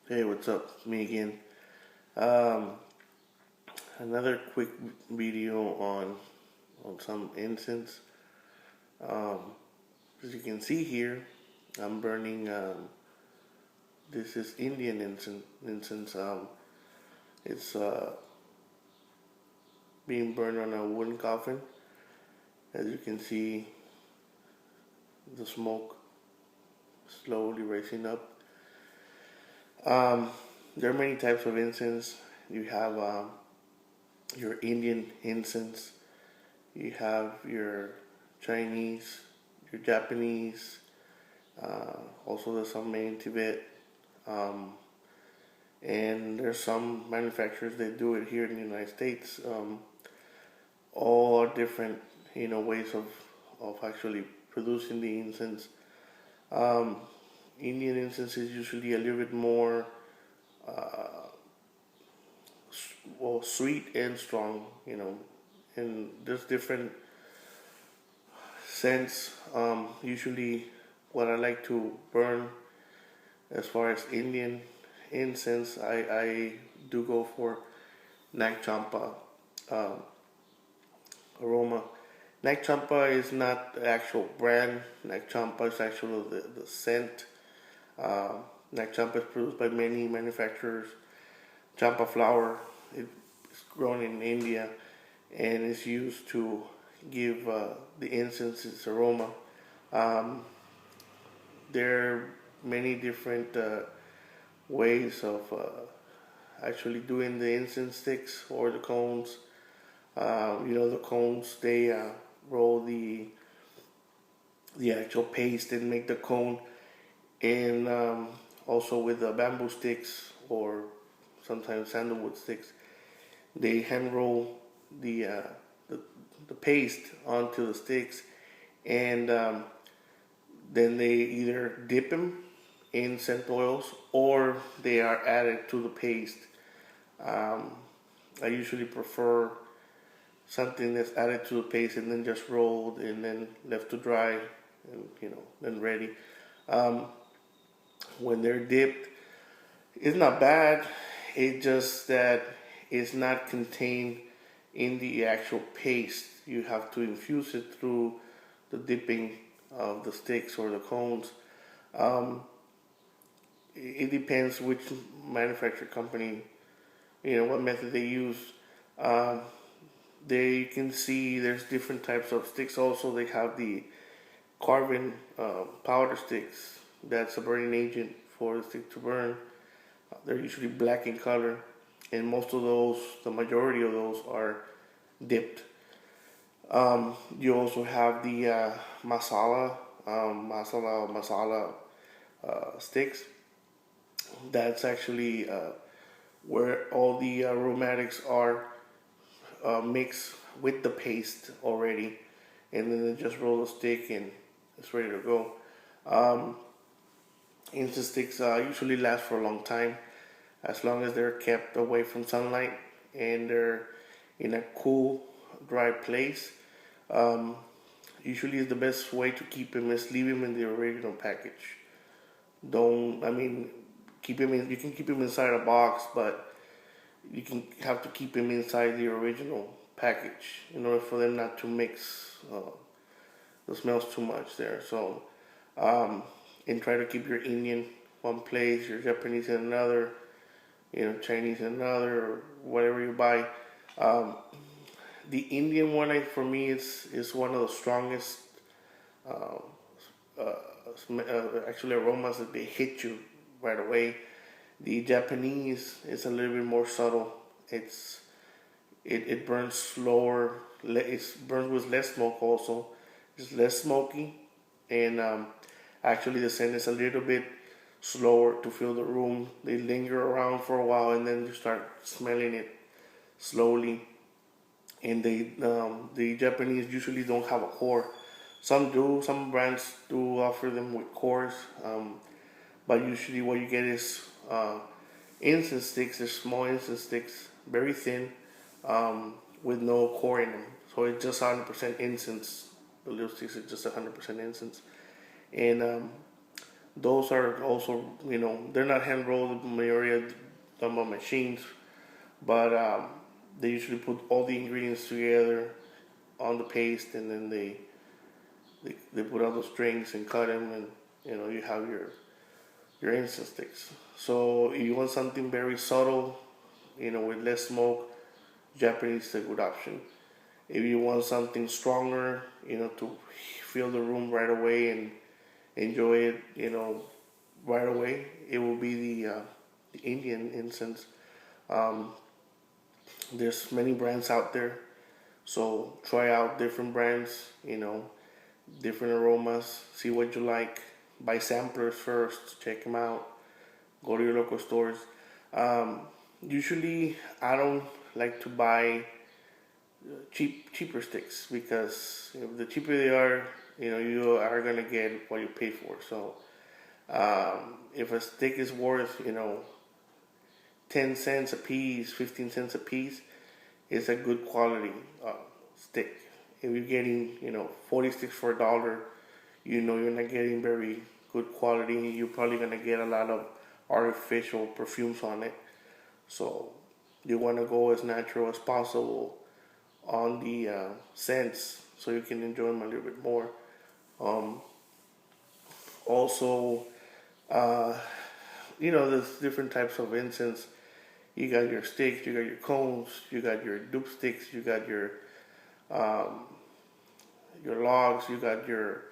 Hey, what's up? It's me again. Um, Another quick video on some incense. Um, as you can see here, I'm burning. This is Indian incense. It's being burned on a wooden coffin. As you can see, the smoke slowly rising up. Um, there are many types of incense. You have your Indian incense. You have your Chinese, your Japanese. Also, there's some made in Tibet, um, and there's some manufacturers that do it here in the United States. All are different, ways of actually producing the incense. Um, Indian incense is usually a little bit more, uh, sweet and strong. And there's different scents. Usually, what I like to burn as far as Indian incense, I do go for Nag Champa uh, aroma. Nag Champa is not the actual brand. Nag Champa is actually the scent. Uh, Nag Champa is produced by many manufacturers. Champa flower is grown in India and is used to give the incense its aroma. Um, there are many different ways of actually doing the incense sticks or the cones. The cones, they roll the actual paste and make the cone, and also with the bamboo sticks or sometimes sandalwood sticks, they hand roll the uh, the, the paste onto the sticks, and then they either dip them in scent oils or they are added to the paste. Um, I usually prefer something that's added to the paste and then just rolled and then left to dry and then ready. Um, when they're dipped, it's not bad. It's just that it's not contained in the actual paste. You have to infuse it through the dipping of the sticks or the cones. Um, it depends which manufacturer company, what method they use. Um, they can see there's different types of sticks. Also, they have the carbon powder sticks. That's a burning agent for the stick to burn. They're usually black in color, and most of those, the majority of those, are dipped. You also have the masala sticks. That's actually where all the aromatics are mixed with the paste already, and then they just roll the stick and it's ready to go. Um, Incense sticks usually last for a long time, as long as they're kept away from sunlight and they're in a cool, dry place. Um, Usually, the best way to keep them is leave them in the original package. Don't, I mean, keep them in. You can keep them inside a box, but you can have to keep them inside the original package in order for them not to mix the smells too much there. So, um, and try to keep your Indian one place, your Japanese in another, Chinese in another, or whatever you buy. Um, the Indian one, for me, is one of the strongest. Uh, Actually, aromas that they hit you right away. The Japanese is a little bit more subtle. It burns slower. It burns with less smoke also. It's less smoky, and actually the scent is a little bit slower to fill the room. They linger around for a while, and then you start smelling it slowly. And the Japanese usually don't have a core. Some do. Some brands do offer them with cores, but usually what you get is incense sticks. They're small incense sticks, very thin, with no core in them. So it's just 100% incense. The little sticks are just 100% incense. And Those are also, they're not hand rolled. The majority of them are machines, but they usually put all the ingredients together on the paste, and then they put all the strings and cut them, and you have your incense sticks. So if you want something very subtle, with less smoke, Japanese is a good option. If you want something stronger, to fill the room right away and enjoy it, right away, it will be the Indian incense. Um, there's many brands out there, so try out different brands, different aromas, see what you like. Buy samplers first, check them out. Go to your local stores. Um, Usually, I don't like to buy cheaper sticks, because the cheaper they are, you are gonna get what you pay for. So if a stick is worth 10 cents a piece, 15 cents a piece, it's a good quality stick. If you're getting 40 sticks for $1, you're not getting very good quality. You're probably gonna get a lot of artificial perfumes on it. So you want to go as natural as possible on the scents, so you can enjoy them a little bit more. Um, Also, uh, there's different types of incense. You got your sticks, you got your cones, you got your dupe sticks, you got um, your logs, you got your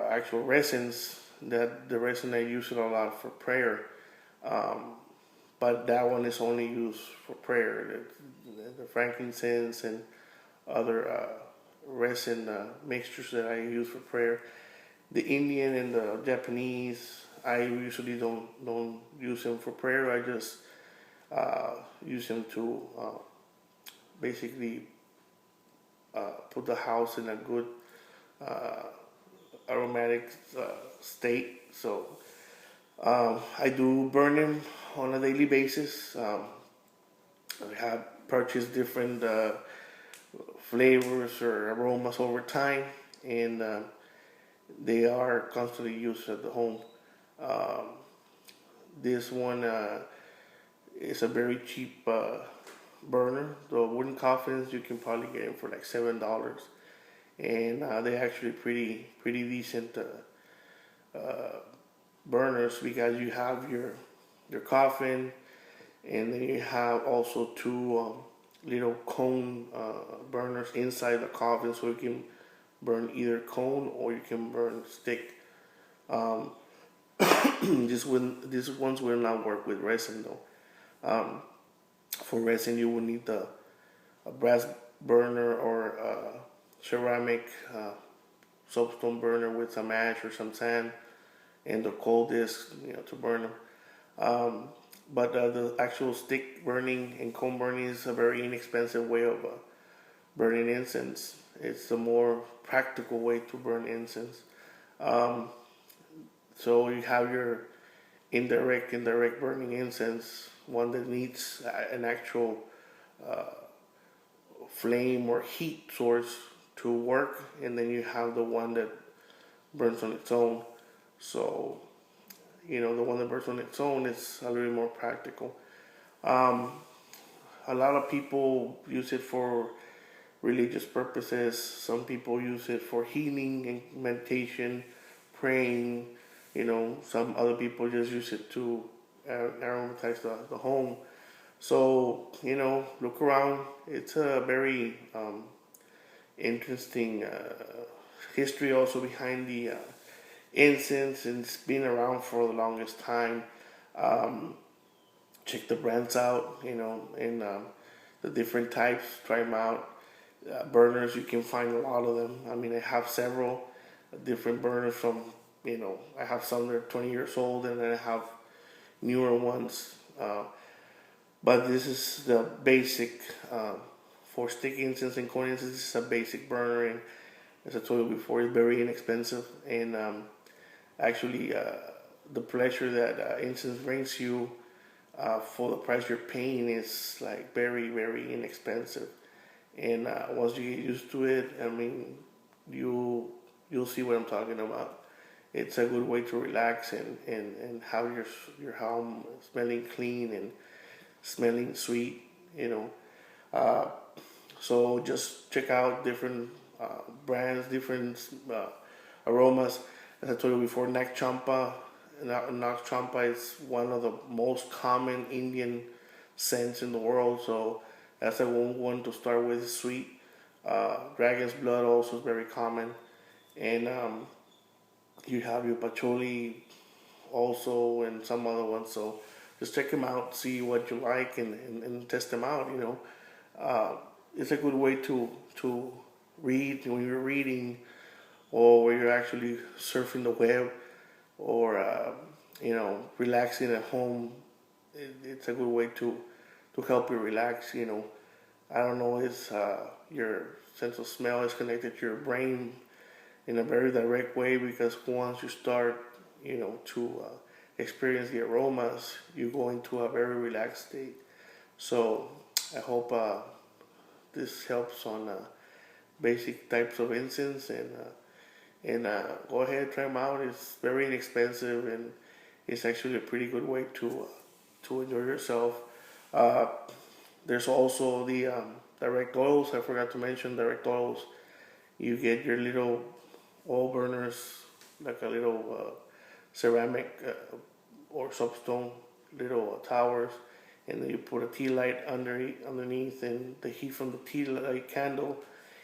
actual resins. That the resin I use it a lot for prayer, um, but that one is only used for prayer. The frankincense and other resin mixtures that I use for prayer. The Indian and the Japanese, I usually don't use them for prayer. I just use them to basically put the house in a good uh, aromatic state. So I do burn them on a daily basis. I have purchased different flavors or aromas over time, and they are constantly used at the home. Um, this one is a very cheap burner. The wooden coffins, you can probably get them for like $7, and they're actually pretty decent burners, because you have your coffin, and then you have also two little cone burners inside the coffin, so you can burn either cone or you can burn stick. Um, these ones will not work with resin though. For resin, you will need a brass burner or a ceramic soapstone burner with some ash or some sand and the coal disc, to burn them. But the actual stick burning and cone burning is a very inexpensive way of burning incense. It's a more practical way to burn incense. Um, so you have your indirect burning incense, one that needs an actual uh, flame or heat source to work, and then you have the one that burns on its own. So the one that burns on its own is a little more practical. Um, a lot of people use it for religious purposes. Some people use it for healing and meditation, praying. Some other people just use it to aromatize the home. So, look around. It's a very interesting history also behind the incense, and it's been around for the longest time. Um, Check the brands out, and the different types, try them out. Burners, you can find a lot of them. I mean, I have several different burners from, I have some that are 20 years old, and then I have newer ones. But this is the basic for stick incense and cone incense. This is a basic burner, and as I told you before, it's very inexpensive. And actually, the pleasure that incense brings you for the price you're paying is like very, very inexpensive. And once you get used to it, I mean, you'll see what I'm talking about. it's a good way to relax and have your home smelling clean and smelling sweet, you know. Uh, so just check out different brands, different aromas. As I told you before, Nag Champa. Nag Champa is one of the most common Indian scents in the world. So that's a one to start with. Sweet. Dragon's blood also is very common, and you have your patchouli also, and some other ones. So just check them out, see what you like, and test them out. You know, it's a good way to read when you're reading, or when you're actually surfing the web, or relaxing at home. It's a good way to help you relax. You know, I don't know, it's your sense of smell is connected to your brain in a very direct way, because once you start, to experience the aromas, you go into a very relaxed state. So I hope this helps on basic types of incense, and go ahead, try them out. It's very inexpensive, and it's actually a pretty good way to enjoy yourself. Uh, there's also the direct oils. I forgot to mention direct oils. You get your little oil burners, like a little ceramic or soapstone little towers, and then you put a tea light underneath, and the heat from the tea light candle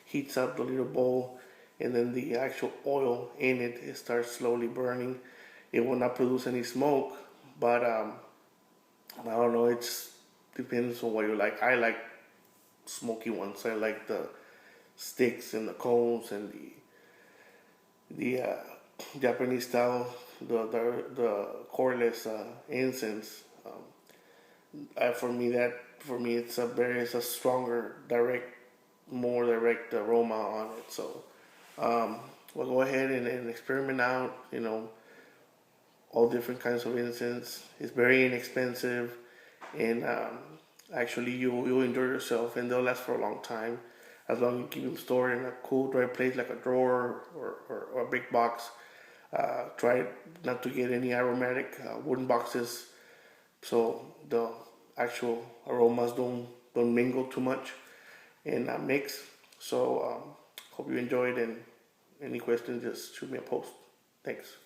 heats up the little bowl, and then the actual oil in it starts slowly burning. It will not produce any smoke, but I don't know. It depends on what you like. I like smoky ones. I like the sticks and the cones and the Japanese style, the coreless incense. For me, it's a stronger, more direct aroma on it. So, we'll go ahead and experiment out. All different kinds of incense. It's very inexpensive, and actually you'll enjoy yourself, and they'll last for a long time, as long as you keep them stored in a cool, dry place like a drawer or a big box. Try not to get any aromatic wooden boxes, so the actual aromas don't mingle too much and mix. So hope you enjoyed, and any questions, just shoot me a post. Thanks.